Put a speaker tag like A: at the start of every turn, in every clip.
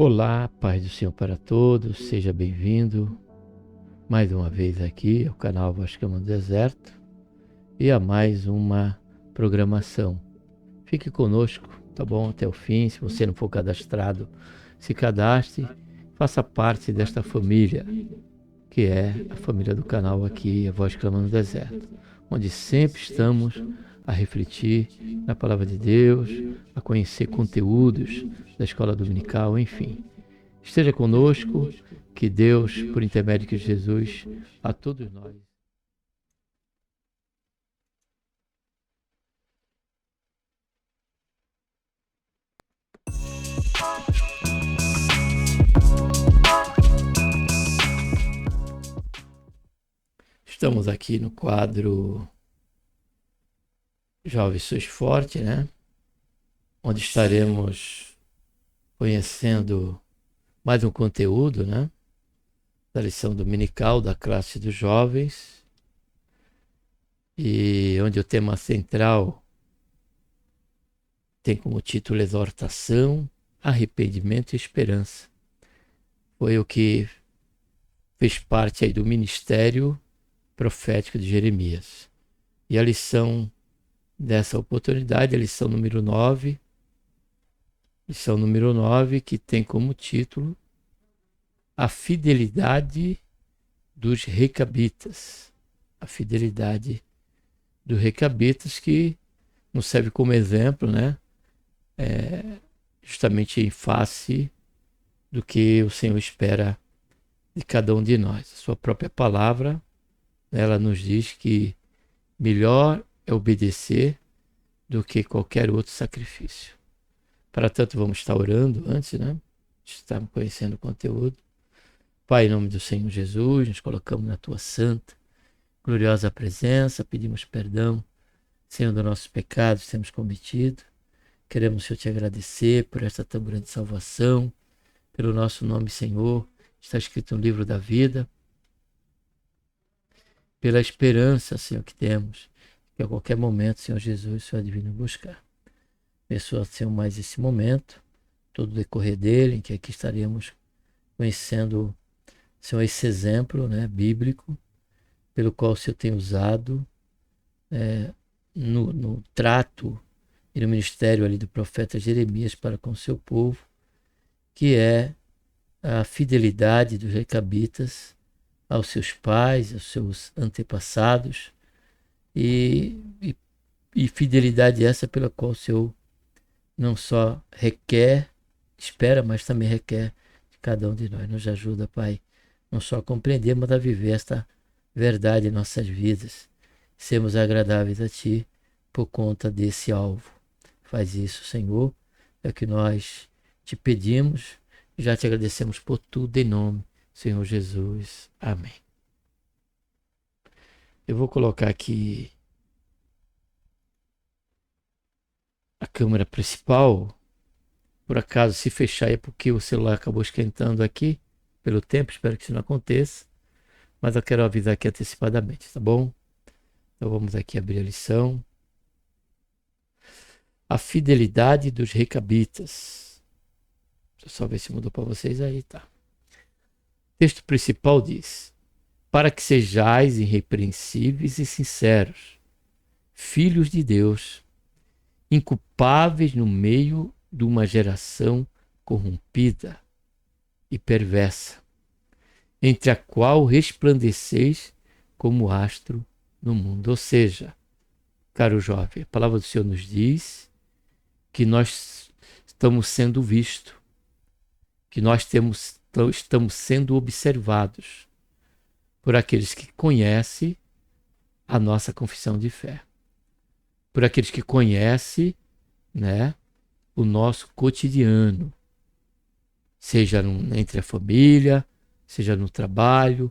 A: Olá, paz do Senhor para todos, seja bem-vindo mais uma vez aqui ao canal Voz Clama do Deserto e a mais uma programação. Fique conosco, tá bom? Até o fim. Se você não for cadastrado, se cadastre, faça parte desta família, que é a família do canal aqui, a Voz Clama do Deserto, onde sempre estamos a refletir na Palavra de Deus, a conhecer conteúdos da Escola Dominical, enfim. Esteja conosco, que Deus, por intermédio de Jesus, a todos nós. Estamos aqui no quadro Jovem Sois Forte, né? Onde estaremos conhecendo mais um conteúdo, né? Da lição dominical da classe dos jovens. E onde o tema central tem como título Exortação, Arrependimento e Esperança. Foi o que fez parte aí do ministério profético de Jeremias. E a lição dessa oportunidade, a lição número 9, que tem como título A Fidelidade dos Recabitas. A fidelidade dos recabitas, que nos serve como exemplo, né? Justamente em face do que o Senhor espera de cada um de nós. A sua própria palavra, ela nos diz que melhor é obedecer do que qualquer outro sacrifício. Para tanto, vamos estar orando antes, né? De estarmos conhecendo o conteúdo. Pai, em nome do Senhor Jesus, nos colocamos na Tua santa, gloriosa presença, pedimos perdão, Senhor, dos nossos pecados que temos cometido. Queremos, Senhor, te agradecer por esta tão grande salvação, pelo nosso nome, Senhor, está escrito no livro da vida, pela esperança, Senhor, que temos, que a qualquer momento, Senhor Jesus, o Senhor divino buscar. Abençoa, Senhor, mais esse momento, todo o decorrer dele, em que aqui estaremos conhecendo, Senhor, esse exemplo, né, bíblico, pelo qual o Senhor tem usado no trato e no ministério ali do profeta Jeremias para com o seu povo, que é a fidelidade dos recabitas aos seus pais, aos seus antepassados, e fidelidade essa pela qual o Senhor não só requer, espera, mas também requer de cada um de nós. Nos ajuda, Pai, não só a compreender, mas a viver esta verdade em nossas vidas. Sermos agradáveis a Ti por conta desse alvo. Faz isso, Senhor, é o que nós te pedimos. Já te agradecemos por tudo em nome do Senhor Jesus. Amém. Eu vou colocar aqui a câmera principal. Por acaso, se fechar é porque o celular acabou esquentando aqui pelo tempo. Espero que isso não aconteça. Mas eu quero avisar aqui antecipadamente, tá bom? Então vamos aqui abrir a lição. A fidelidade dos recabitas. Deixa eu só ver se mudou para vocês aí, tá? O texto principal diz: para que sejais irrepreensíveis e sinceros, filhos de Deus, inculpáveis no meio de uma geração corrompida e perversa, entre a qual resplandeceis como astro no mundo. Ou seja, caro jovem, a palavra do Senhor nos diz que nós estamos sendo vistos, que nós estamos sendo observados por aqueles que conhecem a nossa confissão de fé, por aqueles que conhecem, né, o nosso cotidiano, seja entre a família, seja no trabalho,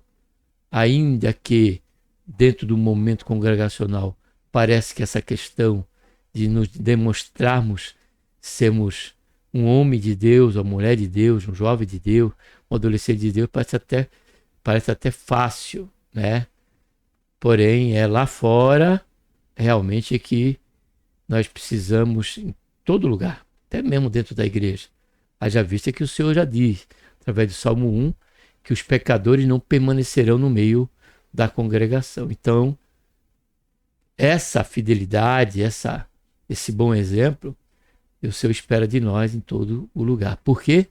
A: ainda que dentro do momento congregacional parece que essa questão de nos demonstrarmos sermos um homem de Deus, uma mulher de Deus, um jovem de Deus, um adolescente de Deus, parece até fácil, né? Porém, é lá fora realmente que nós precisamos, em todo lugar, até mesmo dentro da igreja, Haja vista que o Senhor já diz, através do Salmo 1, que os pecadores não permanecerão no meio da congregação. Então, essa fidelidade, esse bom exemplo, o Senhor espera de nós em todo o lugar. Por quê?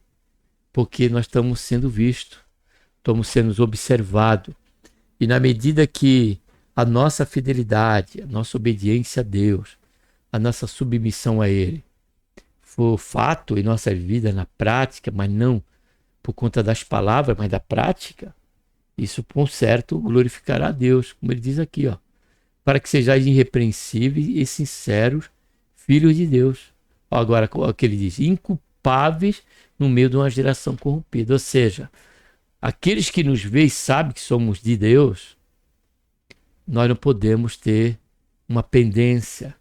A: Porque nós estamos sendo vistos, estamos sendo observados. E na medida que a nossa fidelidade, a nossa obediência a Deus, a nossa submissão a Ele, for fato em nossa vida, na prática, mas não por conta das palavras, mas da prática, isso, com certo, glorificará a Deus, como ele diz aqui, ó, para que sejais irrepreensíveis e sinceros, filhos de Deus. Agora, o que ele diz, inculpáveis no meio de uma geração corrompida. Ou seja, aqueles que nos veem sabem que somos de Deus, nós não podemos ter uma pendência,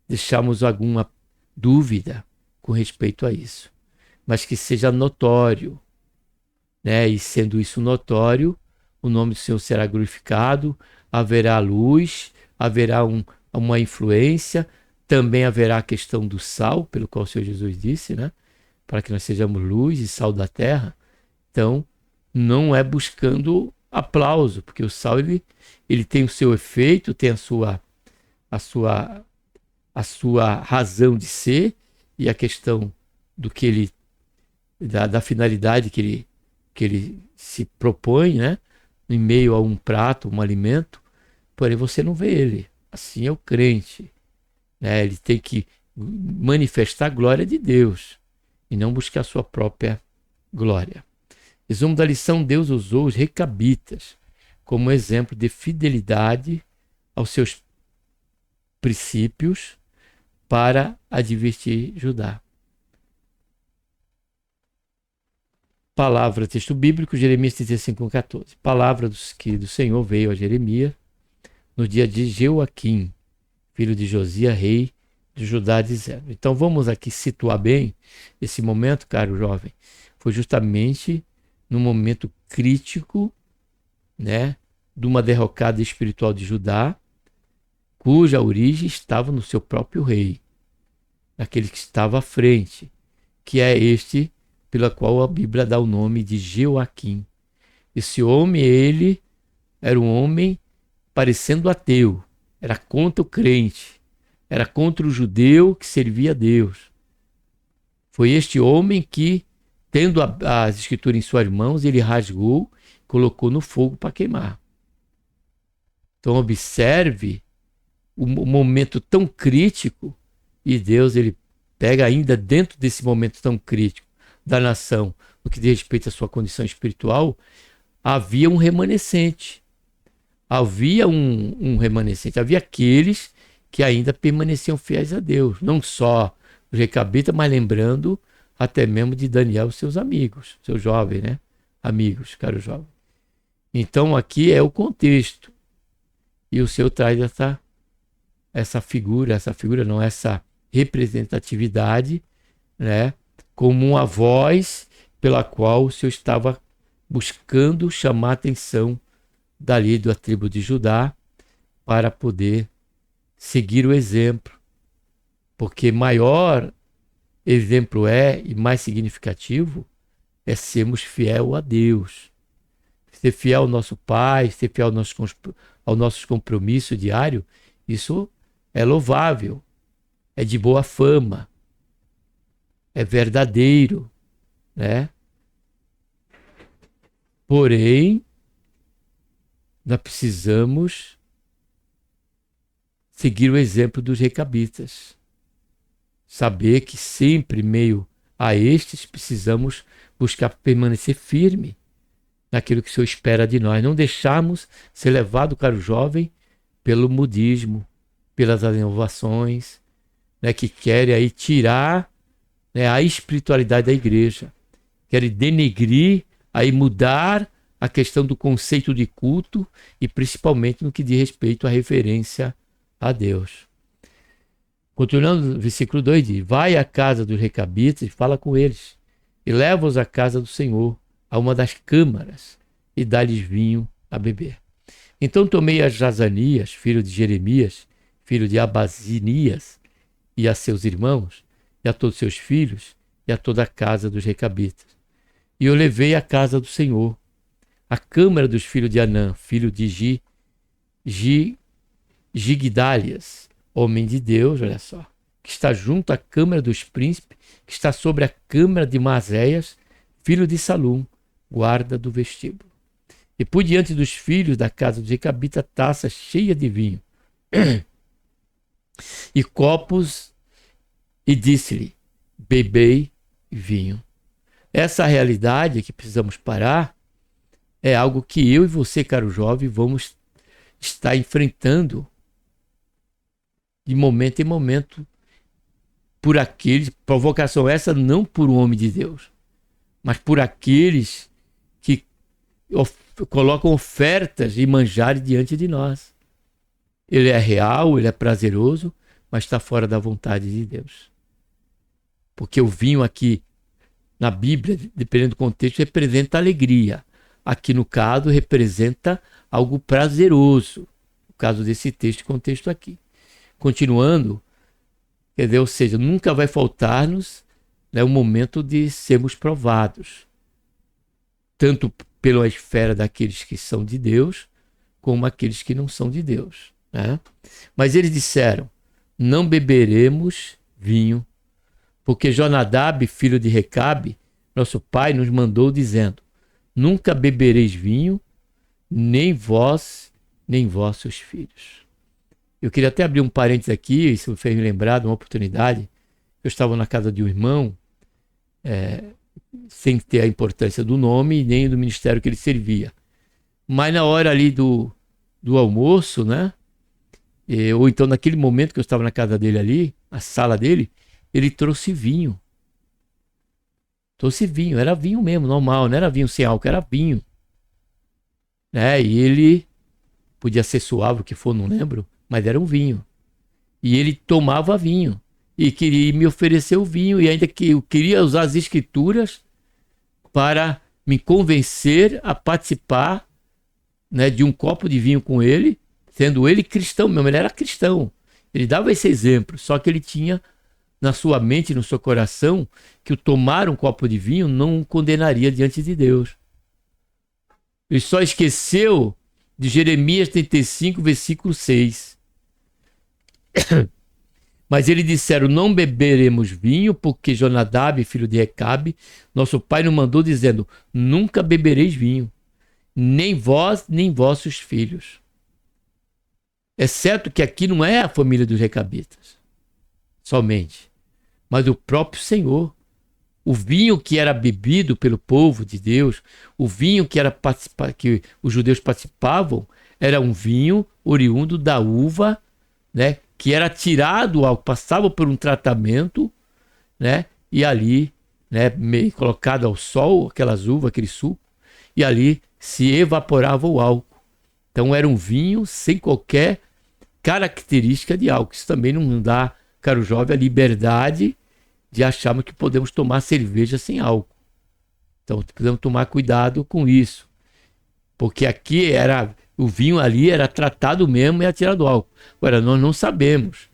A: deixarmos alguma dúvida com respeito a isso, mas que seja notório, né? E sendo isso notório, o nome do Senhor será glorificado, haverá luz, haverá uma influência, também haverá a questão do sal, pelo qual o Senhor Jesus disse, né? Para que nós sejamos luz e sal da terra. Então, não é buscando aplauso, porque o sal ele tem o seu efeito, tem a sua razão de ser, e a questão do que ele da finalidade que ele se propõe, né? Em meio a um prato, um alimento, porém você não vê ele. Assim é o crente, né? Ele tem que manifestar a glória de Deus e não buscar a sua própria glória. Resumo da lição: Deus usou os recabitas como exemplo de fidelidade aos seus princípios para advertir Judá. Palavra, texto bíblico, Jeremias 35:14. Palavra do Senhor veio a Jeremias no dia de Jeoaquim, filho de Josias, rei de Judá, dizendo. Então vamos aqui situar bem esse momento, caro jovem. Foi justamente no momento crítico, né, de uma derrocada espiritual de Judá, cuja origem estava no seu próprio rei, naquele que estava à frente, que é este pela qual a Bíblia dá o nome de Jeoaquim. Esse homem, ele era um homem parecendo ateu, era contra o crente, era contra o judeu que servia a Deus. Foi este homem que, tendo as escrituras em suas mãos, ele rasgou, colocou no fogo para queimar. Então observe o momento tão crítico, e Deus ele pega ainda dentro desse momento tão crítico da nação, no que diz respeito à sua condição espiritual, havia um remanescente. Havia um remanescente. Havia aqueles que ainda permaneciam fiéis a Deus. Não só os recabitas, mas lembrando até mesmo de Daniel e seus amigos, seus jovens, né? Amigos, caro jovem. Então aqui é o contexto. E o Senhor traz essa representatividade, né? Como uma voz pela qual o Senhor estava buscando chamar a atenção dali da tribo de Judá para poder seguir o exemplo. Porque maior exemplo e mais significativo é sermos fiel a Deus. Ser fiel ao nosso Pai, ser fiel ao nosso compromisso diário, isso é louvável, é de boa fama, é verdadeiro, né? Porém, nós precisamos seguir o exemplo dos recabitas. Saber que sempre, meio a estes, precisamos buscar permanecer firme naquilo que o Senhor espera de nós. Não deixarmos ser levado, caro jovem, pelo modismo, pelas inovações, né, que querem aí tirar, né, a espiritualidade da igreja. Querem denegrir, aí mudar a questão do conceito de culto e principalmente no que diz respeito à referência a Deus. Continuando, o versículo 2 diz: vai à casa dos recabitas e fala com eles, e leva-os à casa do Senhor, a uma das câmaras, e dá-lhes vinho a beber. Então tomei a Jazanias, filho de Jeremias, filho de Abazinias, e a seus irmãos, e a todos seus filhos, e a toda a casa dos recabitas. E eu levei à casa do Senhor, a câmara dos filhos de Anã, filho de Gigdalias, homem de Deus, olha só, que está junto à câmara dos príncipes, que está sobre a câmara de Maséias, filho de Salum, guarda do vestíbulo. E pus diante dos filhos da casa dos recabitas taça cheia de vinho e copos, e disse-lhe: bebei vinho. Essa realidade que precisamos parar é algo que eu e você, caro jovem, vamos estar enfrentando de momento em momento por aqueles, provocação essa não por um homem de Deus, mas por aqueles que colocam ofertas e manjares diante de nós. Ele é real, ele é prazeroso, mas está fora da vontade de Deus. Porque o vinho aqui, na Bíblia, dependendo do contexto, representa alegria. Aqui, no caso, representa algo prazeroso. No caso desse texto, contexto aqui. Continuando, quer dizer, ou seja, nunca vai faltar-nos, né, o momento de sermos provados. Tanto pela esfera daqueles que são de Deus, como aqueles que não são de Deus. Né? Mas eles disseram: não beberemos vinho, porque Jonadab, filho de Recabe, nosso pai, nos mandou dizendo: nunca bebereis vinho, nem vós, nem vossos filhos. Eu queria até abrir um parênteses aqui, isso me fez me lembrar de uma oportunidade. Eu estava na casa de um irmão, sem ter a importância do nome nem do ministério que ele servia. Mas na hora ali do almoço, né? Ou então naquele momento que eu estava na casa dele ali, a sala dele, ele trouxe vinho. Trouxe vinho, era vinho mesmo, normal, não era vinho sem álcool, era vinho. Né? E ele, podia ser suave, o que for, não lembro, mas era um vinho. E ele tomava vinho. E queria me oferecer o vinho, e ainda que eu queria usar as escrituras para me convencer a participar, né, de um copo de vinho com ele, sendo ele cristão mesmo, ele era cristão. Ele dava esse exemplo, só que ele tinha na sua mente, no seu coração, que o tomar um copo de vinho não o condenaria diante de Deus. Ele só esqueceu de Jeremias 35, versículo 6. Mas eles disseram: não beberemos vinho, porque Jonadab, filho de Recabe, nosso pai, nos mandou dizendo: nunca bebereis vinho, nem vós, nem vossos filhos. É certo que aqui não é a família dos recabitas somente, mas o próprio Senhor. O vinho que era bebido pelo povo de Deus, o vinho que os judeus participavam, era um vinho oriundo da uva, né, que era tirado, passava por um tratamento, né, e ali, né, meio colocado ao sol, aquelas uvas, aquele suco, e ali se evaporava o álcool. Então era um vinho sem qualquer característica de álcool. Isso também não dá, caro jovem, a liberdade de acharmos que podemos tomar cerveja sem álcool. Então precisamos tomar cuidado com isso. Porque aqui o vinho ali era tratado mesmo e era tirado álcool. Agora, nós não sabemos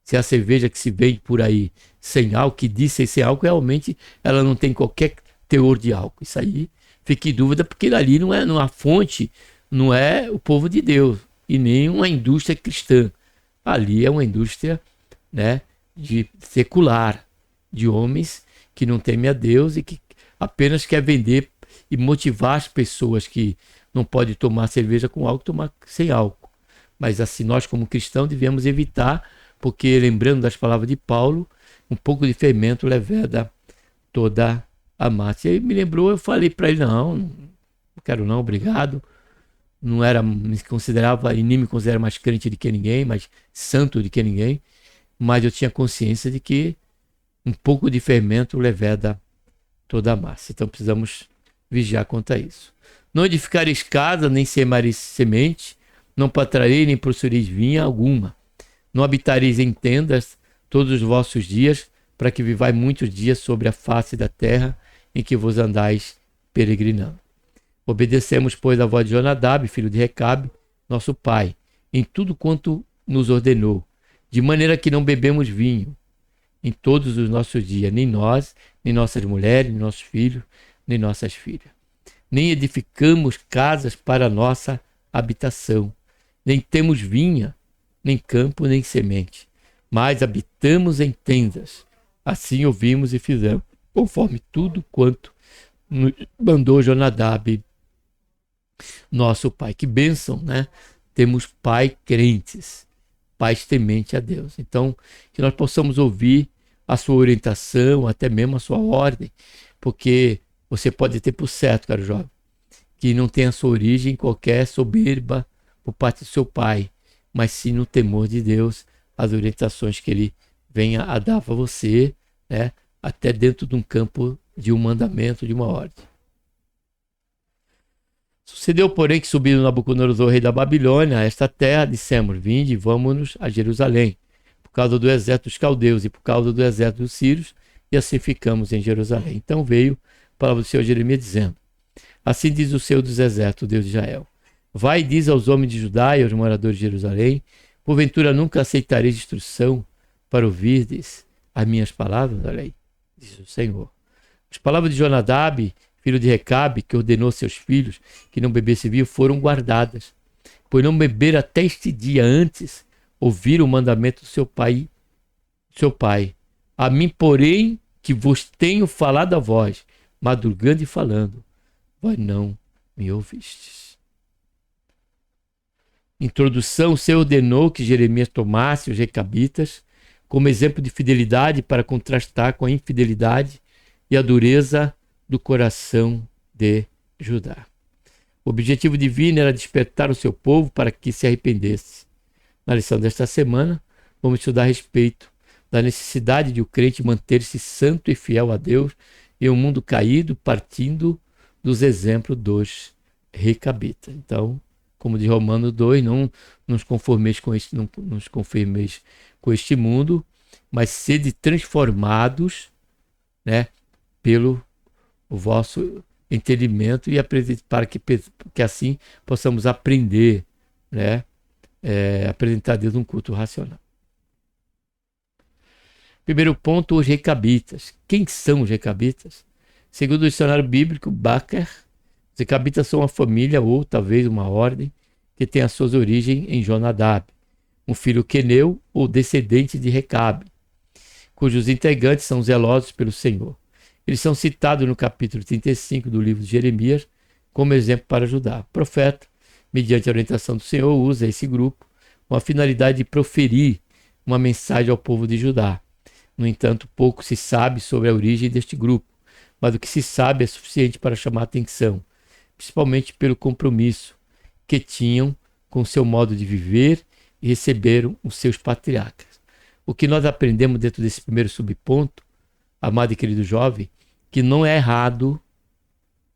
A: se a cerveja que se vende por aí sem álcool, que diz ser sem álcool, realmente ela não tem qualquer teor de álcool. Isso aí fica em dúvida, porque ali não é uma fonte, não é o povo de Deus e nem uma indústria cristã. Ali é uma indústria, né, secular, de homens que não temem a Deus e que apenas quer vender e motivar as pessoas que não podem tomar cerveja com álcool, tomar sem álcool. Mas assim, nós como cristãos devemos evitar, porque lembrando das palavras de Paulo, um pouco de fermento leveda toda a massa. E aí me lembrou, eu falei para ele: não quero não, obrigado. Não era, me considerava, e nem me considero mais crente do que ninguém, mais santo do que ninguém, mas eu tinha consciência de que um pouco de fermento leveda toda a massa. Então precisamos vigiar quanto a isso. Não edificareis casa, nem semeareis semente, não patrareis, nem possuireis vinha alguma. Não habitareis em tendas todos os vossos dias, para que vivais muitos dias sobre a face da terra em que vos andais peregrinando. Obedecemos, pois, a voz de Jonadab, filho de Recabe, nosso pai, em tudo quanto nos ordenou, de maneira que não bebemos vinho, em todos os nossos dias, nem nós, nem nossas mulheres, nem nossos filhos, nem nossas filhas. Nem edificamos casas para nossa habitação, nem temos vinha, nem campo, nem semente, mas habitamos em tendas. Assim ouvimos e fizemos, conforme tudo quanto nos mandou Jonadab, nosso pai. Que bênção, né? Temos pai crentes, pais tementes a Deus. Então, que nós possamos ouvir a sua orientação, até mesmo a sua ordem, porque você pode ter por certo, caro jovem, que não tem a sua origem em qualquer soberba por parte do seu pai, mas sim no temor de Deus, as orientações que ele venha a dar para você, né? Até dentro de um campo de um mandamento, de uma ordem. Sucedeu, porém, que subindo Nabucodonosor, rei da Babilônia, a esta terra, dissemos, vinde e vamos-nos a Jerusalém, por causa do exército dos caldeus e por causa do exército dos sírios, e assim ficamos em Jerusalém. Então veio a palavra do Senhor Jeremias dizendo, assim diz o Senhor dos exércitos, Deus de Israel, vai e diz aos homens de Judá e aos moradores de Jerusalém, porventura nunca aceitareis instrução para ouvirdes as minhas palavras? Olha aí, diz o Senhor. As palavras de Jonadab, filho de Recabe, que ordenou seus filhos que não bebessem vinho, foram guardadas, pois não beberam até este dia. Antes ouviram o mandamento do seu pai. A mim, porém, que vos tenho falado a vós, madrugando e falando, vós não me ouvistes. Introdução: o Senhor ordenou que Jeremias tomasse os recabitas como exemplo de fidelidade para contrastar com a infidelidade e a dureza do coração de Judá. O objetivo divino era despertar o seu povo para que se arrependesse. Na lição desta semana, vamos estudar a respeito da necessidade de o crente manter-se santo e fiel a Deus em um mundo caído, partindo dos exemplos dos recabitas. Então, como de Romanos 2, não nos conformeis com este, não nos conformeis com este mundo, mas sede transformados, né, pelo o vosso entendimento e para que assim possamos aprender, né, apresentar a Deus um culto racional. Primeiro ponto, os recabitas. Quem são os recabitas? Segundo o dicionário bíblico Baker, os recabitas são uma família ou talvez uma ordem que tem as suas origens em Jonadab, um filho queneu ou descendente de Recabe, cujos integrantes são zelosos pelo Senhor. Eles são citados no capítulo 35 do livro de Jeremias como exemplo para Judá. O profeta, mediante a orientação do Senhor, usa esse grupo com a finalidade de proferir uma mensagem ao povo de Judá. No entanto, pouco se sabe sobre a origem deste grupo, mas o que se sabe é suficiente para chamar a atenção, principalmente pelo compromisso que tinham com seu modo de viver e receberam os seus patriarcas. O que nós aprendemos dentro desse primeiro subponto, amado e querido jovem, que não é errado,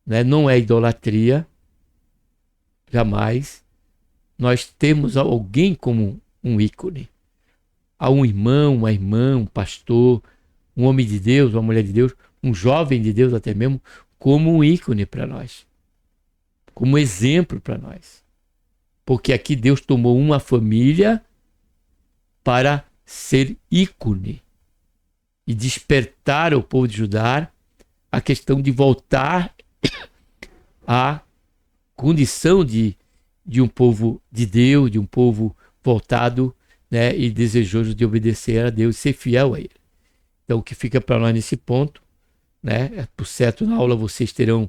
A: né? Não é idolatria, jamais. Nós temos alguém como um ícone. Há um irmão, uma irmã, um pastor, um homem de Deus, uma mulher de Deus, um jovem de Deus até mesmo, como um ícone para nós, como exemplo para nós. Porque aqui Deus tomou uma família para ser ícone e despertar ao povo de Judá a questão de voltar à condição de um povo de Deus, de um povo voltado, né, e desejoso de obedecer a Deus e ser fiel a Ele. Então, o que fica para nós nesse ponto, né, por certo, na aula vocês terão,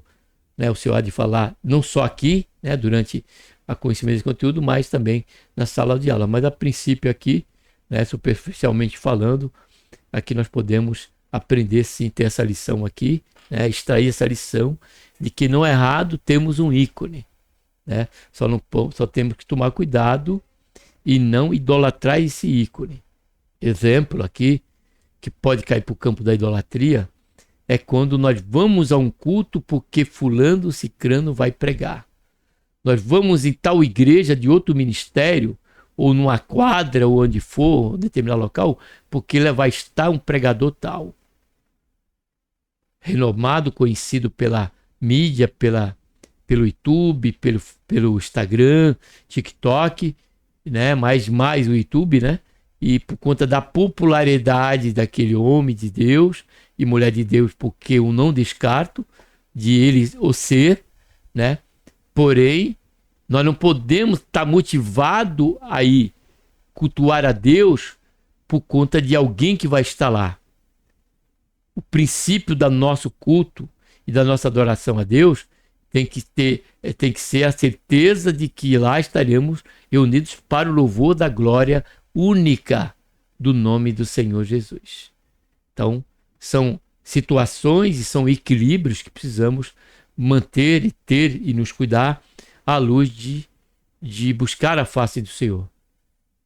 A: né, o Senhor há de falar, não só aqui, né, durante a conhecimento desse conteúdo, mas também na sala de aula. Mas, a princípio aqui, né, superficialmente falando, aqui nós podemos aprender sim, ter essa lição aqui, né, extrair essa lição de que não é errado termos um ícone, né? Só temos que tomar cuidado e não idolatrar esse ícone. Exemplo aqui, que pode cair para o campo da idolatria, é quando nós vamos a um culto porque fulano, cicrano vai pregar. Nós vamos em tal igreja de outro ministério, ou numa quadra, ou onde for, determinado local, porque lá vai estar um pregador tal. Renomado, conhecido pela mídia, pelo YouTube, pelo Instagram, TikTok, né? mais o YouTube, né? e por conta da popularidade daquele homem de Deus e mulher de Deus, porque eu não descarto de ele o ser, né? Porém, nós não podemos estar motivado a ir cultuar a Deus por conta de alguém que vai estar lá. O princípio do nosso culto e da nossa adoração a Deus tem que ser a certeza de que lá estaremos reunidos para o louvor da glória única do nome do Senhor Jesus. Então, são situações e são equilíbrios que precisamos manter e ter e nos cuidar à luz de buscar a face do Senhor,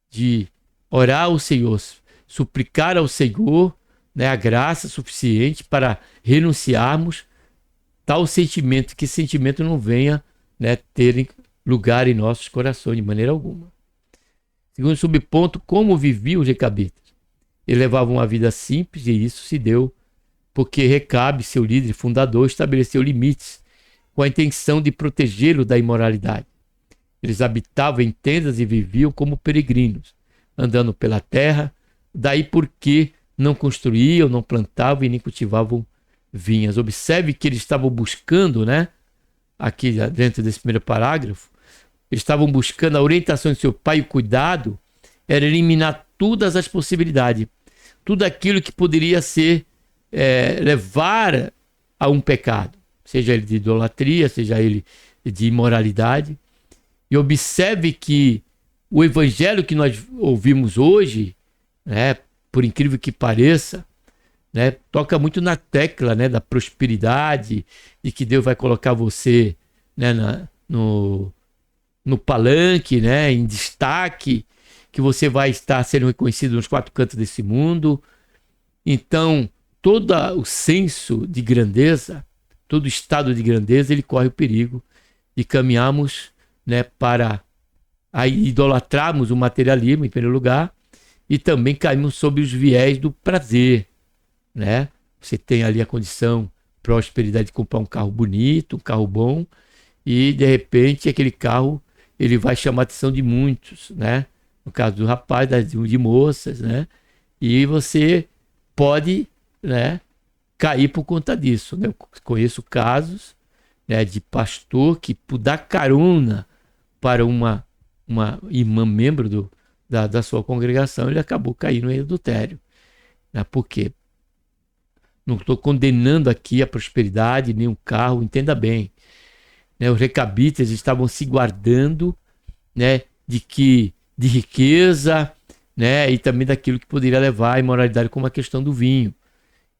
A: de orar ao Senhor, suplicar ao Senhor, né, a graça suficiente para renunciarmos tal sentimento, que esse sentimento não venha, né, ter lugar em nossos corações de maneira alguma. Segundo subponto, como viviam os recabitas? Eles levavam uma vida simples e isso se deu porque Recabe, seu líder e fundador, estabeleceu limites com a intenção de protegê-lo da imoralidade. Eles habitavam em tendas e viviam como peregrinos, andando pela terra, daí porque não construíam, não plantavam e nem cultivavam vinhas. Observe que eles estavam buscando, né? Aqui dentro desse primeiro parágrafo, eles estavam buscando a orientação de seu pai, o cuidado era eliminar todas as possibilidades, tudo aquilo que poderia ser levar a um pecado, seja ele de idolatria, seja ele de imoralidade. E observe que o evangelho que nós ouvimos hoje, né, por incrível que pareça, né, toca muito na tecla, né, da prosperidade, de que Deus vai colocar você, né, no palanque, né, em destaque, que você vai estar sendo reconhecido nos quatro cantos desse mundo. Então, todo o senso de grandeza, todo o estado de grandeza, ele corre o perigo de caminharmos, né, para idolatrarmos o materialismo, em primeiro lugar, e também caímos sob os viés do prazer, né? Você tem ali a condição, prosperidade de comprar um carro bonito, um carro bom, e de repente aquele carro ele vai chamar a atenção de muitos, né? No caso do rapaz, de moças, né? E você pode, né, cair por conta disso, né? Eu conheço casos, né, de pastor que, por dar carona para uma irmã membro da sua congregação, ele acabou caindo em adultério. Né? Por quê? Não estou condenando aqui a prosperidade, nem o carro, entenda bem. Né? Os recabitas estavam se guardando, né, de riqueza, né, e também daquilo que poderia levar à imoralidade, como a questão do vinho.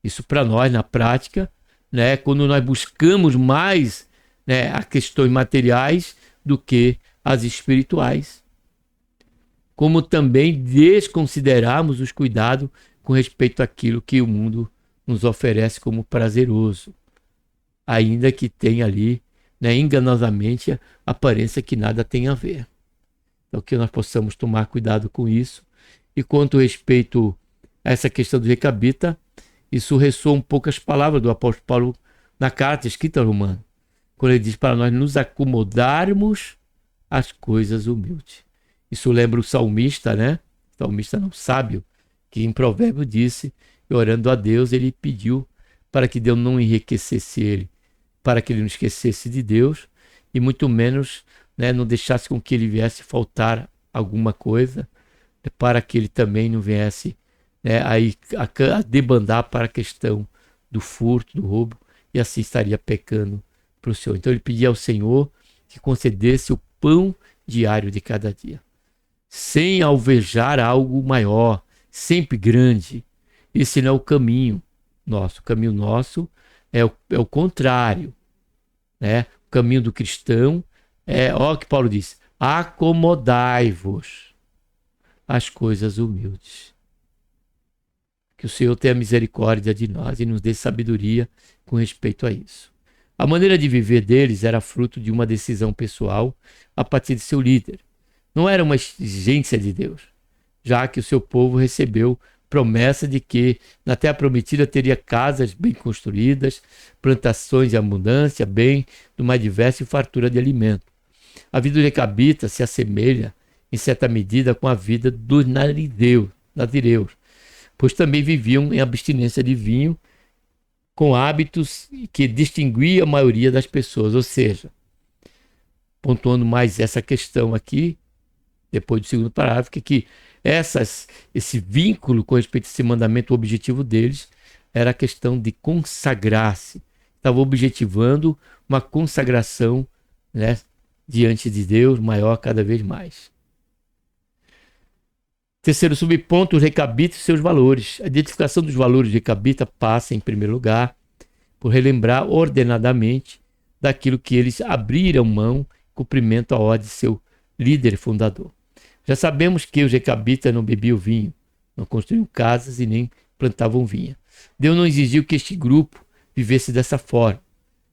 A: Isso para nós, na prática, né, quando nós buscamos mais, né, as questões materiais do que as espirituais. Como também desconsiderarmos os cuidados com respeito àquilo que o mundo nos oferece como prazeroso, ainda que tenha ali, né, enganosamente a aparência que nada tem a ver. Então que nós possamos tomar cuidado com isso. E quanto respeito a essa questão do recabita, isso ressoa um pouco as palavras do apóstolo Paulo na carta escrita aos Romanos, quando ele diz para nós nos acomodarmos às coisas humildes. Isso lembra o salmista, né? O salmista não, sábio, que em Provérbio disse, e orando a Deus, ele pediu para que Deus não enriquecesse ele, para que ele não esquecesse de Deus e muito menos, né, não deixasse com que ele viesse faltar alguma coisa, para que ele também não viesse, né, a debandar para a questão do furto, do roubo, e assim estaria pecando para o Senhor. Então ele pedia ao Senhor que concedesse o pão diário de cada dia, sem alvejar algo maior, sempre grande. Esse não é o caminho nosso. O caminho nosso é o contrário, né? O caminho do cristão olha o que Paulo diz, acomodai-vos às coisas humildes. Que o Senhor tenha misericórdia de nós e nos dê sabedoria com respeito a isso. A maneira de viver deles era fruto de uma decisão pessoal a partir de seu líder. Não era uma exigência de Deus, já que o seu povo recebeu promessa de que na terra prometida teria casas bem construídas, plantações de abundância, bem do mais diverso e fartura de alimento. A vida do recabita se assemelha, em certa medida, com a vida dos narizeus, nazireus, pois também viviam em abstinência de vinho, com hábitos que distinguiam a maioria das pessoas. Ou seja, pontuando mais essa questão aqui, depois do segundo parágrafo, que esse vínculo com respeito a esse mandamento, o objetivo deles era a questão de consagrar-se. Estava objetivando uma consagração, né, diante de Deus maior cada vez mais. Terceiro subponto, os recabitas e seus valores. A identificação dos valores de recabita passa, em primeiro lugar, por relembrar ordenadamente daquilo que eles abriram mão em cumprimento à ordem de seu líder e fundador. Já sabemos que os recabitas não bebiam vinho, não construíam casas e nem plantavam vinha. Deus não exigiu que este grupo vivesse dessa forma.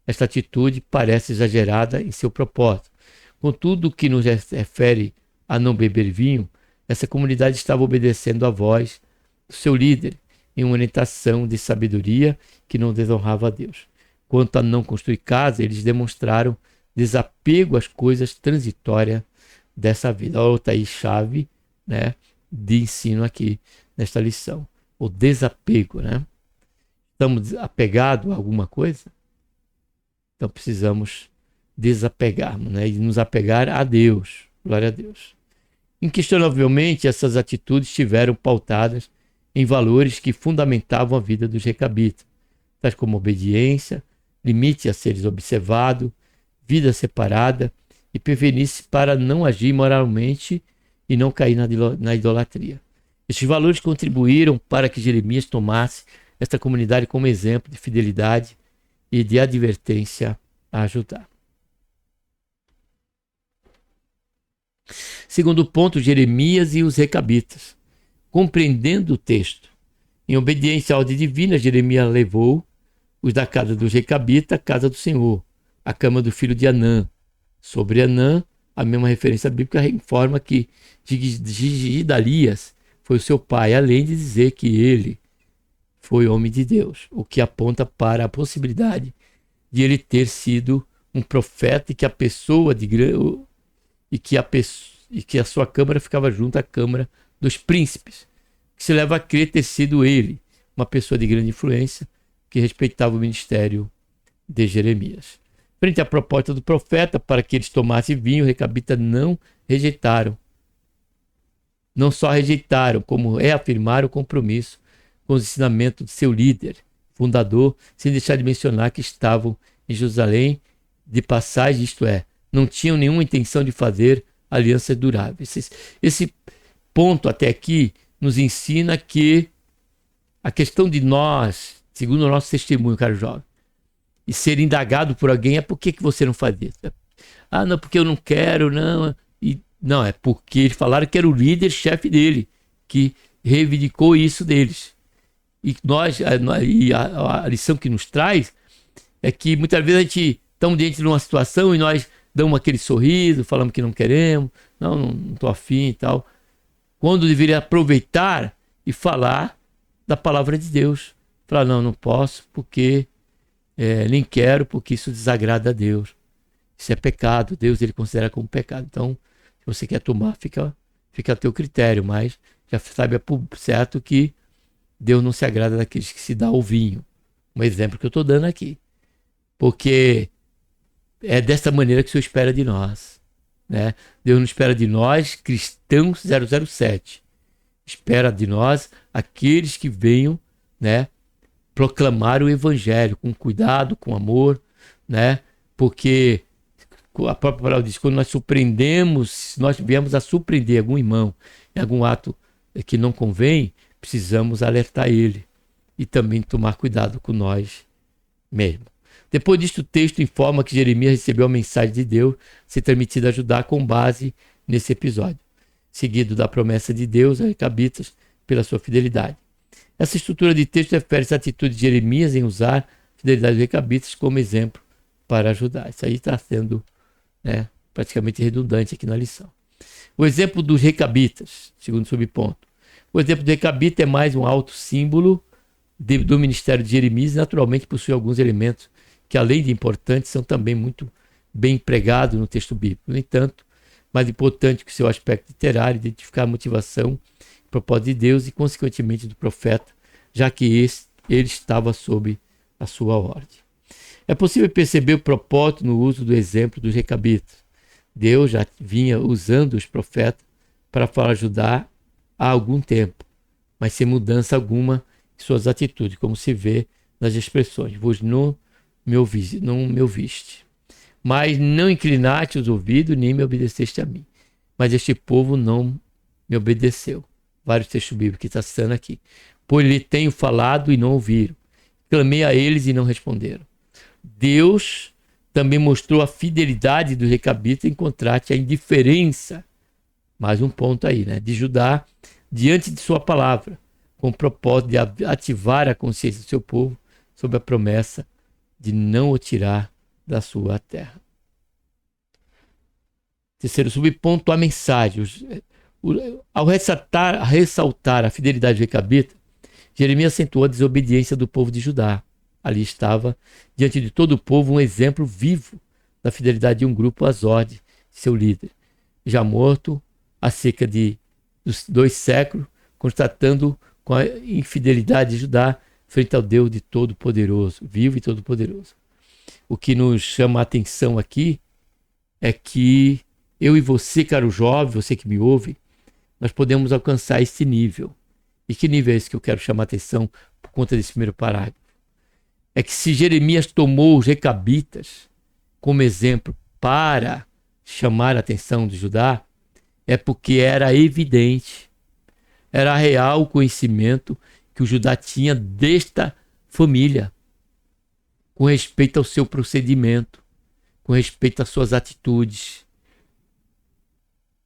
A: Esta atitude parece exagerada em seu propósito. Contudo, o que nos refere a não beber vinho, essa comunidade estava obedecendo à voz do seu líder em uma orientação de sabedoria que não desonrava a Deus. Quanto a não construir casa, eles demonstraram desapego às coisas transitórias dessa vida. Olha outra aí chave, né, de ensino aqui nesta lição. O desapego, né? Estamos apegados a alguma coisa? Então precisamos desapegarmos, né, e nos apegar a Deus. Glória a Deus. Inquestionavelmente, essas atitudes estiveram pautadas em valores que fundamentavam a vida dos recabitas, tais como obediência, limite a seres observados, vida separada e prevenir-se para não agir imoralmente e não cair na idolatria. Estes valores contribuíram para que Jeremias tomasse esta comunidade como exemplo de fidelidade e de advertência a ajudar. Segundo ponto, Jeremias e os recabitas. Compreendendo o texto, em obediência à ordem divina, Jeremias levou os da casa dos recabitas à casa do Senhor, a cama do filho de Anã. Sobre Anã, a mesma referência bíblica informa que Gidalias foi o seu pai, além de dizer que ele foi homem de Deus, o que aponta para a possibilidade de ele ter sido um profeta e que a pessoa de e que a sua câmara ficava junto à câmara dos príncipes, que se leva a crer ter sido ele, uma pessoa de grande influência, que respeitava o ministério de Jeremias. Frente à proposta do profeta para que eles tomassem vinho, os recabitas não rejeitaram. Não só rejeitaram, como reafirmaram o compromisso com os ensinamentos de seu líder, fundador, sem deixar de mencionar que estavam em Jerusalém de passagem, isto é, não tinham nenhuma intenção de fazer alianças duráveis. Esse ponto até aqui nos ensina que a questão de nós, segundo o nosso testemunho, caro jovem, e ser indagado por alguém é por que você não faz isso? Ah, não, porque eu não quero, não. Não, é porque eles falaram que era o líder, chefe dele, que reivindicou isso deles. E a lição que nos traz é que muitas vezes a gente estamos diante de uma situação e nós damos aquele sorriso, falamos que não queremos, não estou afim e tal. Quando deveria aproveitar e falar da palavra de Deus. Falar, não posso porque nem quero, porque isso desagrada a Deus. Isso é pecado, Deus ele considera como pecado. Então, se você quer tomar, fica a teu critério, mas já sabe certo que Deus não se agrada daqueles que se dá o vinho. Um exemplo que eu estou dando aqui. Porque é dessa maneira que o Senhor espera de nós. Né? Deus não espera de nós, cristãos 007. Espera de nós aqueles que venham, né, proclamar o evangelho com cuidado, com amor, né? Porque a própria palavra diz, quando nós surpreendemos, se nós viemos a surpreender algum irmão em algum ato que não convém, precisamos alertar ele e também tomar cuidado com nós mesmos. Depois disto, o texto informa que Jeremias recebeu a mensagem de Deus ser permitido ajudar com base nesse episódio, seguido da promessa de Deus a recabitas pela sua fidelidade. Essa estrutura de texto refere-se à atitude de Jeremias em usar a fidelidade dos recabitas como exemplo para ajudar. Isso aí está sendo praticamente redundante aqui na lição. O exemplo dos recabitas, segundo subponto. O exemplo do recabita é mais um alto símbolo do ministério de Jeremias e naturalmente possui alguns elementos que, além de importantes, são também muito bem empregados no texto bíblico. No entanto, mais importante que o seu aspecto literário, identificar a motivação propósito de Deus e, consequentemente, do profeta, já que ele estava sob a sua ordem. É possível perceber o propósito no uso do exemplo dos recabitas. Deus já vinha usando os profetas para falar Judá há algum tempo, mas sem mudança alguma em suas atitudes, como se vê nas expressões: vos não me ouviste, mas não inclinaste os ouvidos, nem me obedeceste a mim. Mas este povo não me obedeceu. Vários textos bíblicos que está citando aqui. Pois lhe tenho falado e não ouviram. Clamei a eles e não responderam. Deus também mostrou a fidelidade do recabita em contraste à indiferença, mais um ponto aí, né, de Judá diante de sua palavra, com o propósito de ativar a consciência do seu povo sob a promessa de não o tirar da sua terra. Terceiro subponto, a mensagem. Ao ressaltar a fidelidade do recabita, Jeremias acentuou a desobediência do povo de Judá. Ali estava, diante de todo o povo, um exemplo vivo da fidelidade de um grupo às ordens de seu líder, já morto há cerca de 2 séculos, constatando com a infidelidade de Judá frente ao Deus de Todo-Poderoso, vivo e Todo-Poderoso. O que nos chama a atenção aqui é que eu e você, caro jovem, você que me ouve, nós podemos alcançar esse nível. E que nível é esse que eu quero chamar a atenção por conta desse primeiro parágrafo? É que se Jeremias tomou os recabitas como exemplo para chamar a atenção de Judá, é porque era evidente, era real o conhecimento que o Judá tinha desta família, com respeito ao seu procedimento, com respeito às suas atitudes.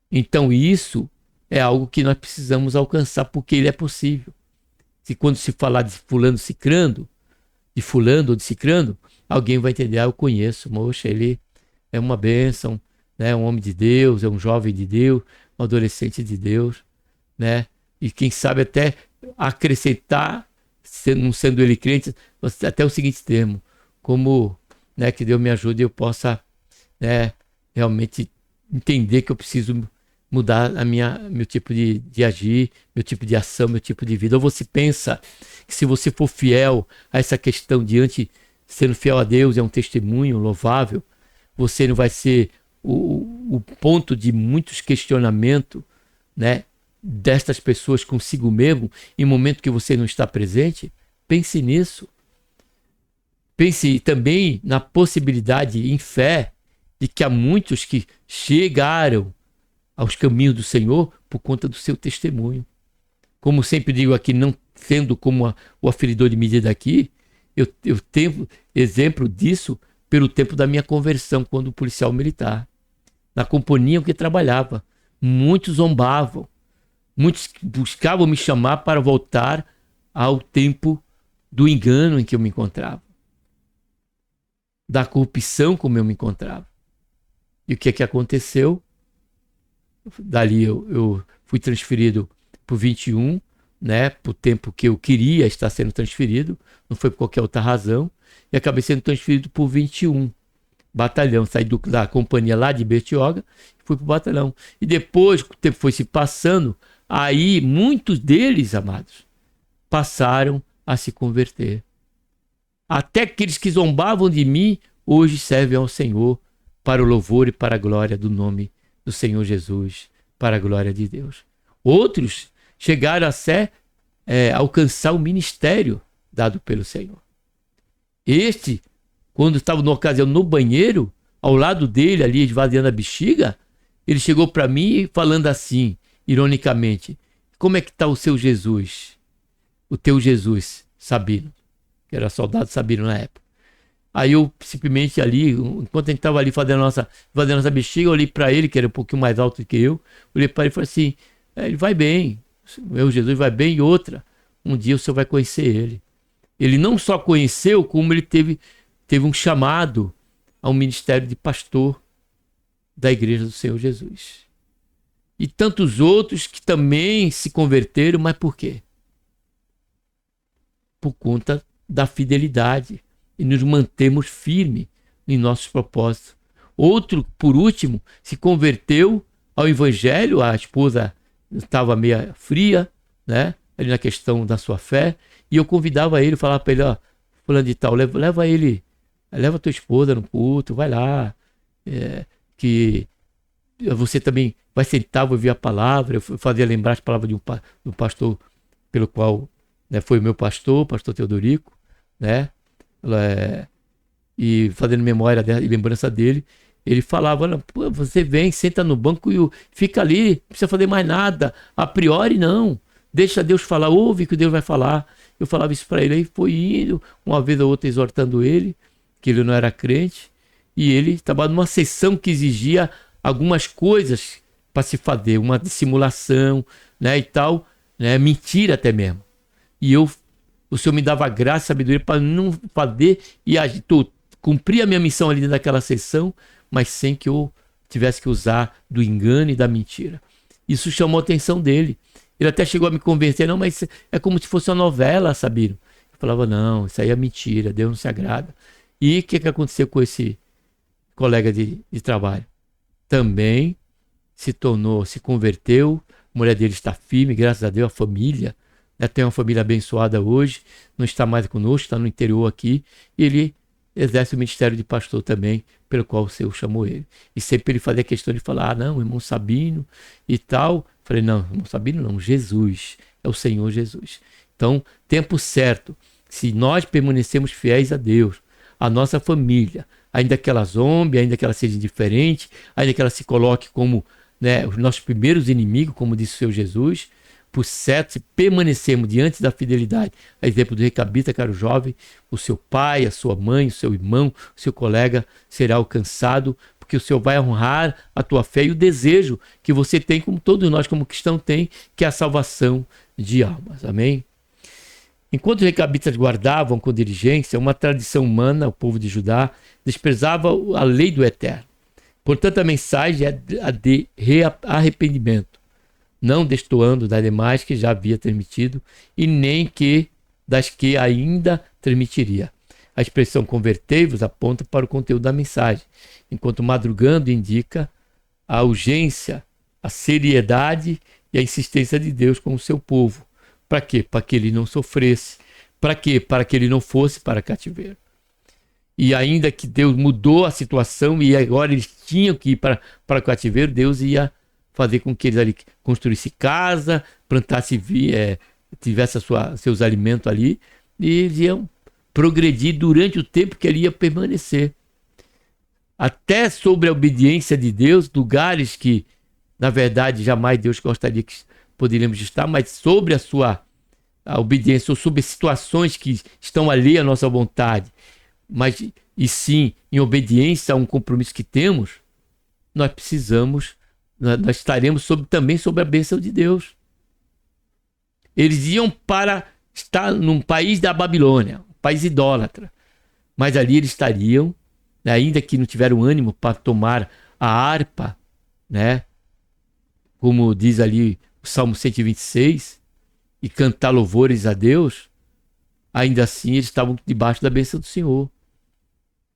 A: Então isso é algo que nós precisamos alcançar, porque ele é possível. Se quando se falar de fulano cicrando, de fulano ou de cicrando, alguém vai entender: eu conheço, moxa, ele é uma bênção, né? Um homem de Deus, é um jovem de Deus, um adolescente de Deus, né? E quem sabe até acrescentar, não sendo ele crente, até o seguinte termo: como, né, que Deus me ajude e eu possa, né, realmente entender que eu preciso mudar meu tipo de agir, meu tipo de ação, meu tipo de vida. Ou você pensa que se você for fiel a essa questão sendo fiel a Deus, é um testemunho louvável, você não vai ser o ponto de muitos questionamentos, né, destas pessoas consigo mesmo, em momento que você não está presente? Pense nisso. Pense também na possibilidade, em fé, de que há muitos que chegaram aos caminhos do Senhor por conta do seu testemunho. Como sempre digo aqui, não sendo como o aferidor de medida aqui, eu tenho exemplo disso pelo tempo da minha conversão, quando policial militar. Na companhia que trabalhava, muitos zombavam, muitos buscavam me chamar para voltar ao tempo do engano em que eu me encontrava, da corrupção como eu me encontrava. E o que é que aconteceu? Dali eu fui transferido para o 21, né, para o tempo que eu queria estar sendo transferido, não foi por qualquer outra razão, e acabei sendo transferido para o 21 batalhão. Saí da companhia lá de Bertioga e fui para o batalhão. E depois, o tempo foi se passando, aí muitos deles, amados, passaram a se converter. Até aqueles que zombavam de mim, hoje servem ao Senhor, para o louvor e para a glória do nome do Senhor Jesus, para a glória de Deus. Outros chegaram a alcançar o ministério dado pelo Senhor. Este, quando estava numa ocasião no banheiro, ao lado dele, ali esvaziando a bexiga, ele chegou para mim falando assim, ironicamente: como é que está o seu Jesus? O teu Jesus, Sabino, que era soldado Sabino na época. Aí eu simplesmente ali, enquanto a gente estava ali fazendo a nossa bexiga, eu olhei para ele, que era um pouquinho mais alto do que eu, olhei para ele e falei assim: ele vai bem, meu Jesus vai bem. E outra, um dia o senhor vai conhecer ele. Ele não só conheceu, como ele teve um chamado ao ministério de pastor da igreja do Senhor Jesus. E tantos outros que também se converteram, mas por quê? Por conta da fidelidade e nos mantemos firmes em nossos propósitos. Outro, por último, se converteu ao evangelho, a esposa estava meio fria, né? Ali na questão da sua fé. E eu convidava ele, falava para ele, ó, fulano de tal, leva ele, leva tua esposa no culto, vai lá, que você também vai sentar, vai ouvir a palavra. Eu fazia lembrar as palavras do pastor pelo qual, né, foi o meu pastor Teodorico, né? E fazendo memória e lembrança dele, ele falava, não, pô, você vem, senta no banco e fica ali, não precisa fazer mais nada, a priori não, deixa Deus falar, ouve o que Deus vai falar. Eu falava isso para ele, aí foi indo, uma vez ou outra exortando ele, que ele não era crente, e ele estava numa sessão que exigia algumas coisas para se fazer, uma dissimulação, né, e tal, né, mentira até mesmo. E o Senhor me dava graça e sabedoria para não fazer e agir, cumprir a minha missão ali naquela sessão, mas sem que eu tivesse que usar do engano e da mentira. Isso chamou a atenção dele. Ele até chegou a me convencer, não, mas é como se fosse uma novela, Sabino. Eu falava, não, isso aí é mentira, Deus não se agrada. E o que aconteceu com esse colega de trabalho? Também se converteu, a mulher dele está firme, graças a Deus, a família, né, tem uma família abençoada hoje, não está mais conosco, está no interior aqui, e ele exerce o ministério de pastor também, pelo qual o Senhor chamou ele. E sempre ele fazia questão de falar, não, irmão Sabino e tal. Falei, não, irmão Sabino não, Jesus, é o Senhor Jesus. Então, tempo certo, se nós permanecemos fiéis a Deus, a nossa família, ainda que ela zombe, ainda que ela seja indiferente, ainda que ela se coloque como, né, os nossos primeiros inimigos, como disse o Senhor Jesus, por certo, se permanecermos diante da fidelidade, a exemplo do recabita, caro jovem, o seu pai, a sua mãe, o seu irmão, o seu colega será alcançado, porque o Senhor vai honrar a tua fé e o desejo que você tem, como todos nós como cristãos tem, que é a salvação de almas. Amém? Enquanto os recabitas guardavam com diligência uma tradição humana, o povo de Judá desprezava a lei do Eterno. Portanto, a mensagem é a de arrependimento, não destoando das demais que já havia transmitido e nem das que ainda transmitiria. A expressão convertei-vos aponta para o conteúdo da mensagem, enquanto madrugando indica a urgência, a seriedade e a insistência de Deus com o seu povo. Para quê? Para que ele não sofresse. Para quê? Para que ele não fosse para cativeiro. E ainda que Deus mudou a situação e agora eles tinham que ir para o cativeiro, Deus ia fazer com que eles ali construíssem casa, plantassem, tivessem seus alimentos ali, e eles iam progredir durante o tempo que ele ia permanecer. Até sobre a obediência de Deus, lugares que, na verdade, jamais Deus gostaria que poderíamos estar, mas sobre a obediência, ou sobre situações que estão ali à nossa vontade, mas e sim em obediência a um compromisso que temos, nós estaremos também sobre a bênção de Deus. Eles iam para estar num país da Babilônia, um país idólatra, mas ali eles estariam, né, ainda que não tiveram ânimo para tomar a harpa, né, como diz ali o Salmo 126, e cantar louvores a Deus, ainda assim eles estavam debaixo da bênção do Senhor.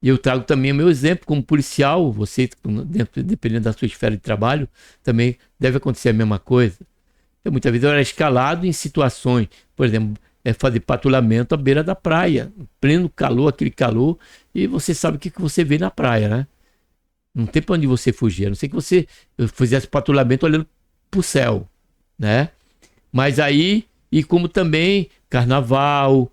A: E eu trago também o meu exemplo como policial, você, dependendo da sua esfera de trabalho, também deve acontecer a mesma coisa. Eu, muitas vezes eu era escalado em situações, por exemplo, fazer patrulhamento à beira da praia, em pleno calor, aquele calor, e você sabe o que você vê na praia, né? Não tem para onde você fugir, a não ser que você fizesse patrulhamento olhando para o céu, né? Mas aí, e como também carnaval,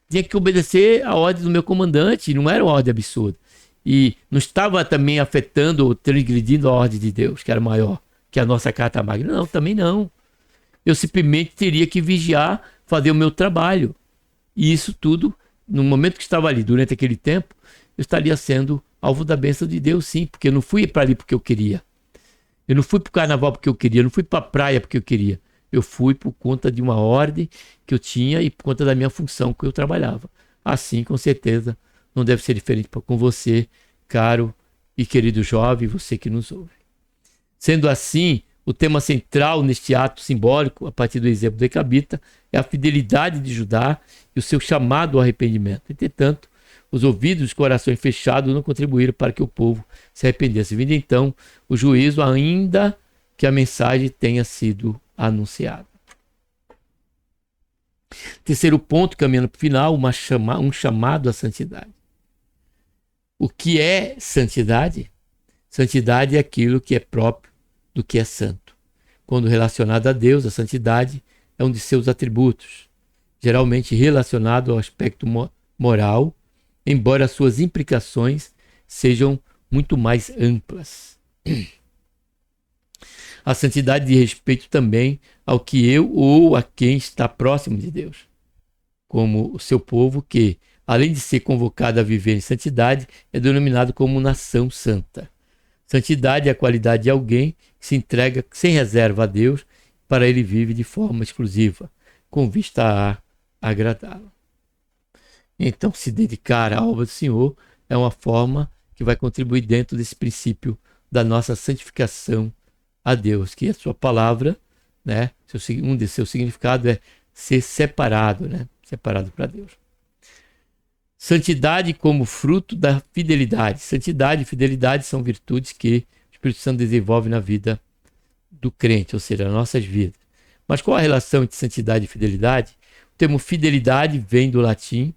A: tinha que obedecer a ordem do meu comandante, não era uma ordem absurda. E não estava também afetando ou transgredindo a ordem de Deus, que era maior que a nossa carta magna. Não, também não. Eu simplesmente teria que vigiar, fazer o meu trabalho. E isso tudo, no momento que estava ali, durante aquele tempo, eu estaria sendo alvo da bênção de Deus, sim, porque eu não fui para ali porque eu queria. Eu não fui para o carnaval porque eu queria, eu não fui para a praia porque eu queria. Eu fui por conta de uma ordem que eu tinha e por conta da minha função que eu trabalhava. Assim, com certeza, não deve ser diferente com você, caro e querido jovem, você que nos ouve. Sendo assim, o tema central neste ato simbólico, a partir do exemplo do recabita, é a fidelidade de Judá e o seu chamado ao arrependimento. Entretanto, os ouvidos e os corações fechados não contribuíram para que o povo se arrependesse. Vindo então o juízo, ainda que a mensagem tenha sido anunciada. Terceiro ponto, caminhando para o final, um chamado à santidade. O que é santidade? Santidade é aquilo que é próprio do que é santo. Quando relacionado a Deus, a santidade é um de seus atributos, geralmente relacionado ao aspecto moral, embora suas implicações sejam muito mais amplas. A santidade diz respeito também ao que eu ou a quem está próximo de Deus, como o seu povo que, além de ser convocado a viver em santidade, é denominado como nação santa. Santidade é a qualidade de alguém que se entrega sem reserva a Deus, para ele vive de forma exclusiva, com vista a agradá-lo. Então, se dedicar à obra do Senhor é uma forma que vai contribuir dentro desse princípio da nossa santificação a Deus, que a sua palavra, né, um de seus significados é ser separado, né, separado para Deus. Santidade como fruto da fidelidade. Santidade e fidelidade são virtudes que o Espírito Santo desenvolve na vida do crente, ou seja, nas nossas vidas. Mas qual a relação entre santidade e fidelidade? O termo fidelidade vem do latim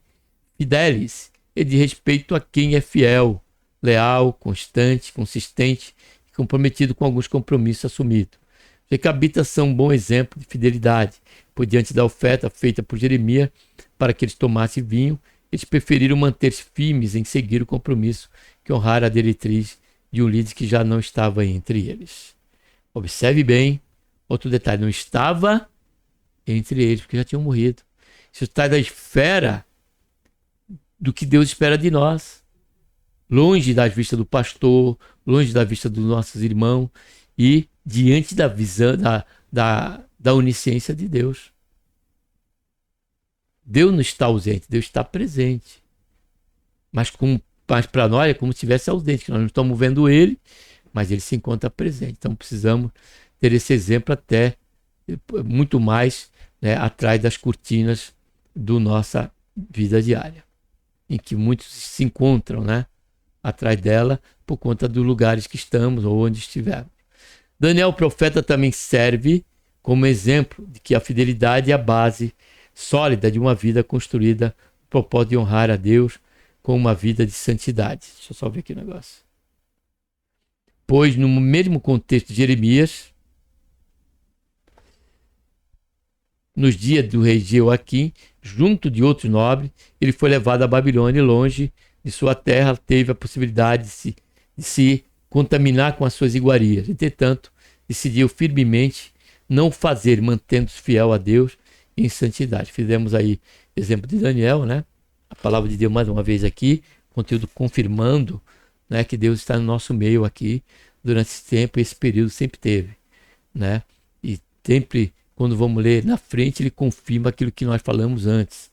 A: fidelis, e de respeito a quem é fiel, leal, constante, consistente e comprometido com alguns compromissos assumidos. Os recabitas são um bom exemplo de fidelidade, pois diante da oferta feita por Jeremias para que eles tomassem vinho, eles preferiram manter-se firmes em seguir o compromisso que honrara a diretriz de um líder que já não estava entre eles. Observe bem, outro detalhe, não estava entre eles, porque já tinham morrido. Isso está da esfera do que Deus espera de nós. Longe da vista do pastor, longe da vista dos nossos irmãos e diante da visão, da onisciência de Deus. Deus não está ausente, Deus está presente. Mas para nós é como se estivesse ausente, que nós não estamos vendo Ele, mas Ele se encontra presente. Então precisamos ter esse exemplo até muito mais, né, atrás das cortinas da nossa vida diária, em que muitos se encontram, né, atrás dela por conta dos lugares que estamos ou onde estivermos. Daniel, o profeta, também serve como exemplo de que a fidelidade é a base sólida de uma vida construída no propósito de honrar a Deus com uma vida de santidade. Deixa eu só ver aqui o negócio. Pois no mesmo contexto de Jeremias, nos dias do rei Jeoaquim, junto de outros nobres, ele foi levado à Babilônia e longe de sua terra teve a possibilidade de se contaminar com as suas iguarias. Entretanto, decidiu firmemente não fazer, mantendo-se fiel a Deus em santidade. Fizemos aí exemplo de Daniel, né? A palavra de Deus mais uma vez aqui, conteúdo confirmando, né, que Deus está no nosso meio aqui durante esse tempo, esse período sempre teve, né? E sempre quando vamos ler na frente, ele confirma aquilo que nós falamos antes,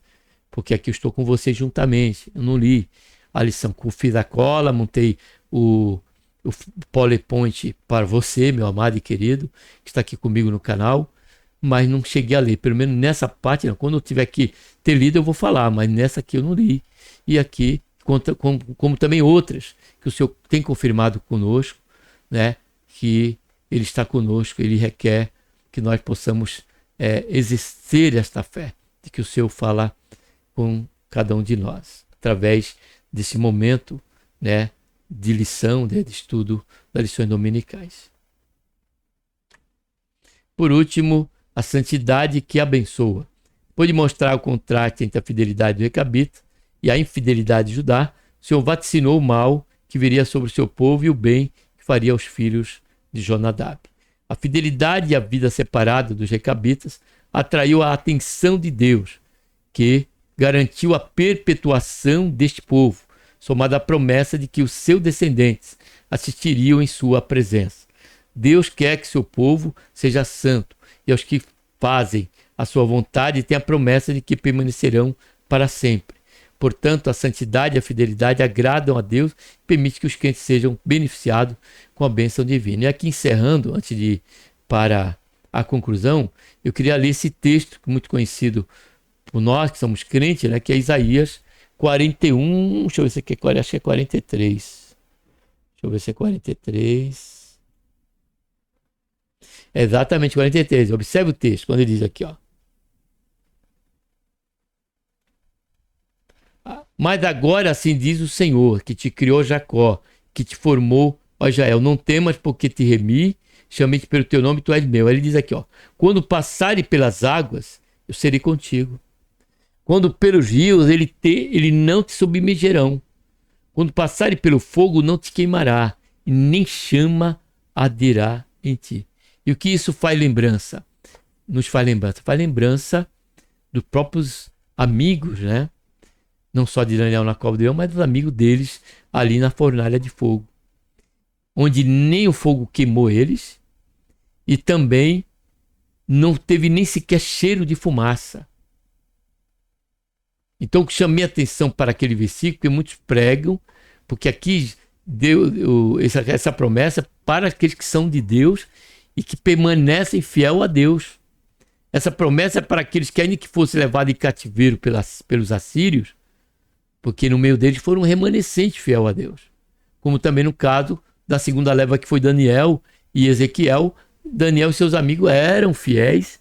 A: porque aqui eu estou com vocês juntamente. Eu não li a lição, fiz a cola, montei o PowerPoint para você, meu amado e querido, que está aqui comigo no canal, mas não cheguei a ler, pelo menos nessa parte, não. Quando eu tiver que ter lido eu vou falar, mas nessa aqui eu não li. E aqui, como também outras, que o Senhor tem confirmado conosco, né, que Ele está conosco, Ele requer que nós possamos exercer esta fé, de que o Senhor fala com cada um de nós, através desse momento, né, de lição, de estudo das lições dominicais. Por último, a santidade que abençoa. Depois de mostrar o contraste entre a fidelidade do recabita e a infidelidade de Judá, o Senhor vaticinou o mal que viria sobre o seu povo e o bem que faria aos filhos de Jonadab. A fidelidade e a vida separada dos recabitas atraiu a atenção de Deus, que garantiu a perpetuação deste povo, somada à promessa de que os seus descendentes assistiriam em sua presença. Deus quer que seu povo seja santo, e aos que fazem a sua vontade tem a promessa de que permanecerão para sempre. Portanto, a santidade e a fidelidade agradam a Deus e permitem que os crentes sejam beneficiados com a bênção divina. E aqui encerrando, antes de ir para a conclusão, eu queria ler esse texto muito conhecido por nós que somos crentes, né, que é Isaías 41, deixa eu ver se aqui acho que é 43. Deixa eu ver se é 43. É exatamente 43. Observe o texto, quando ele diz aqui, ó. Mas agora assim diz o Senhor, que te criou Jacó, que te formou, ó Israel, não temas porque te remi, chamei-te pelo teu nome, tu és meu. Aí ele diz aqui, ó, quando passares pelas águas, eu serei contigo. Quando pelos rios, ele não te submergerão. Quando passares pelo fogo, não te queimará, e nem chama arderá em ti. E o que isso faz lembrança? Nos faz lembrança? Faz lembrança dos próprios amigos, né? Não só de Daniel na cova de leão, mas dos amigos deles ali na fornalha de fogo. Onde nem o fogo queimou eles e também não teve nem sequer cheiro de fumaça. Então, chamei a atenção para aquele versículo que muitos pregam, porque aqui deu essa promessa para aqueles que são de Deus e que permanecem fiel a Deus. Essa promessa é para aqueles que, ainda que fossem levados em cativeiro pelos assírios, porque no meio deles foram um remanescente fiel a Deus. Como também no caso da segunda leva, que foi Daniel e Ezequiel. Daniel e seus amigos eram fiéis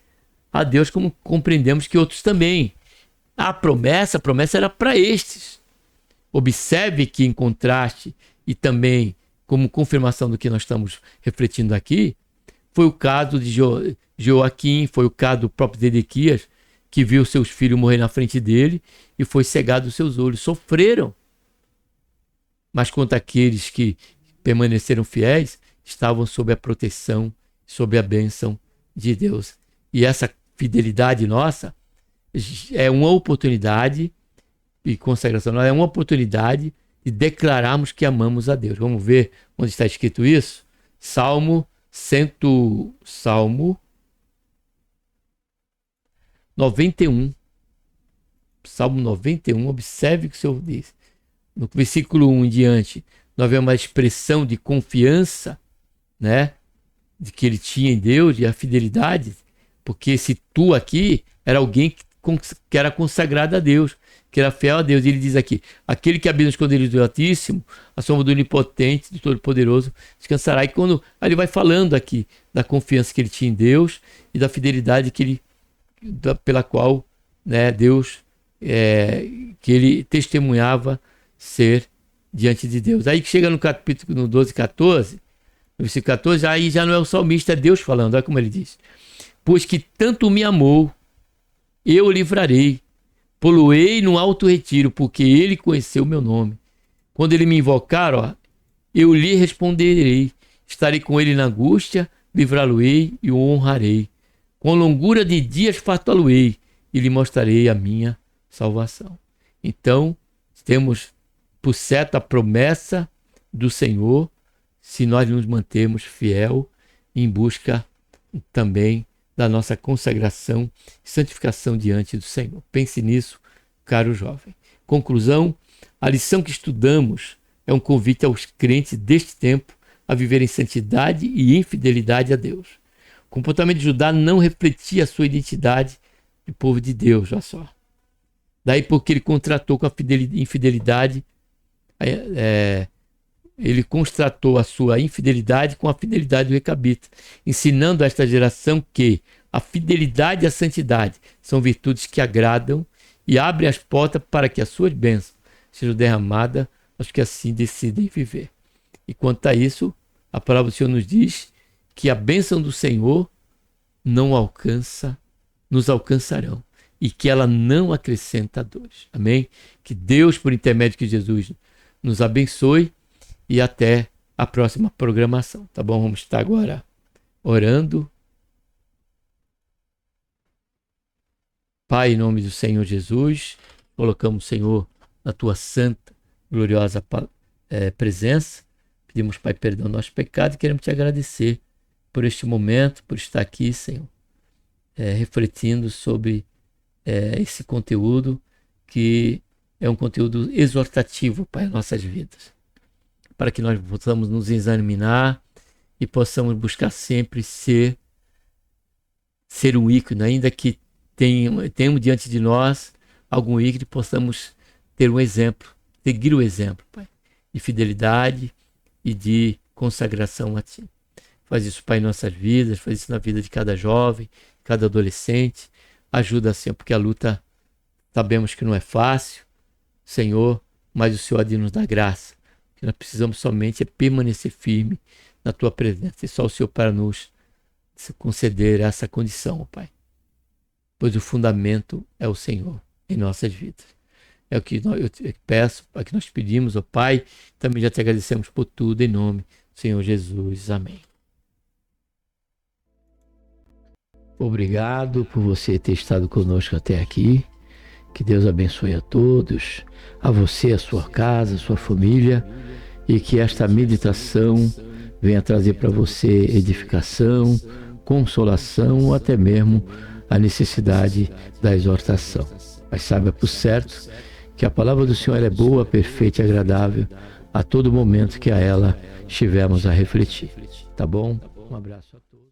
A: a Deus, como compreendemos que outros também. A promessa era para estes. Observe que, em contraste e também como confirmação do que nós estamos refletindo aqui, foi o caso de Joaquim, foi o caso do próprio Zedequias, que viu seus filhos morrer na frente dele e foi cegado os seus olhos. Sofreram. Mas quanto àqueles que permaneceram fiéis, estavam sob a proteção, sob a bênção de Deus. E essa fidelidade nossa é uma oportunidade, e consagração é uma oportunidade de declararmos que amamos a Deus. Vamos ver onde está escrito isso? Salmo 91. Salmo 91, observe o que o Senhor diz. No versículo 1 em diante, nós vemos uma expressão de confiança, né? De que ele tinha em Deus e a fidelidade, porque esse tu aqui era alguém que era consagrado a Deus, que era fiel a Deus. E ele diz aqui, aquele que habita no esconderijo do Altíssimo, a sombra do Onipotente, do Todo-Poderoso, descansará. E quando ele vai falando aqui da confiança que ele tinha em Deus e da fidelidade pela qual, né, Deus, que ele testemunhava ser diante de Deus. Aí que chega no capítulo 12, 14, no versículo 14, aí já não é o salmista, é Deus falando. Olha como ele diz: pois que tanto me amou, eu o livrarei, poloei no alto retiro, porque ele conheceu o meu nome. Quando ele me invocar, ó, eu lhe responderei, estarei com ele na angústia, livrá-lo-ei e o honrarei. Com longura de dias fartá-lo-ei e lhe mostrarei a minha salvação. Então, temos por certo a promessa do Senhor, se nós nos mantermos fiel em busca também da nossa consagração e santificação diante do Senhor. Pense nisso, caro jovem. Conclusão: a lição que estudamos é um convite aos crentes deste tempo a viver em santidade e em fidelidade a Deus. O comportamento de Judá não refletia a sua identidade de povo de Deus, olha só. Daí porque ele contratou com a infidelidade, ele constatou a sua infidelidade com a fidelidade do recabita, ensinando a esta geração que a fidelidade e a santidade são virtudes que agradam e abrem as portas para que as suas bênçãos sejam derramadas aos que assim decidem viver. E quanto a isso, a palavra do Senhor nos diz que a bênção do Senhor nos alcançarão e que ela não acrescenta dores. Amém? Que Deus, por intermédio de Jesus, nos abençoe e até a próxima programação, tá bom? Vamos estar agora orando. Pai, em nome do Senhor Jesus, colocamos, Senhor, na tua santa, gloriosa presença. Pedimos, Pai, perdão do nosso pecado e queremos te agradecer por este momento, por estar aqui, Senhor, refletindo sobre esse conteúdo que é um conteúdo exortativo para as nossas vidas, para que nós possamos nos examinar e possamos buscar sempre ser um ícone, ainda que tenhamos diante de nós algum ícone, possamos ter um exemplo, seguir o exemplo, Pai, de fidelidade e de consagração a Ti. Faz isso, Pai, em nossas vidas, faz isso na vida de cada jovem, cada adolescente. Ajuda, Senhor, porque a luta sabemos que não é fácil, Senhor, mas o Senhor há de nos dar graça. O que nós precisamos somente é permanecer firme na tua presença. E só o Senhor para nos conceder essa condição, ó Pai. Pois o fundamento é o Senhor em nossas vidas. É o que eu te peço, é o que nós pedimos, ó Pai. Também já te agradecemos por tudo, em nome do Senhor Jesus. Amém. Obrigado por você ter estado conosco até aqui. Que Deus abençoe a todos, a você, a sua casa, a sua família, e que esta meditação venha trazer para você edificação, consolação ou até mesmo a necessidade da exortação. Mas saiba por certo que a palavra do Senhor é boa, perfeita e agradável a todo momento que a ela estivermos a refletir. Tá bom? Um abraço a todos.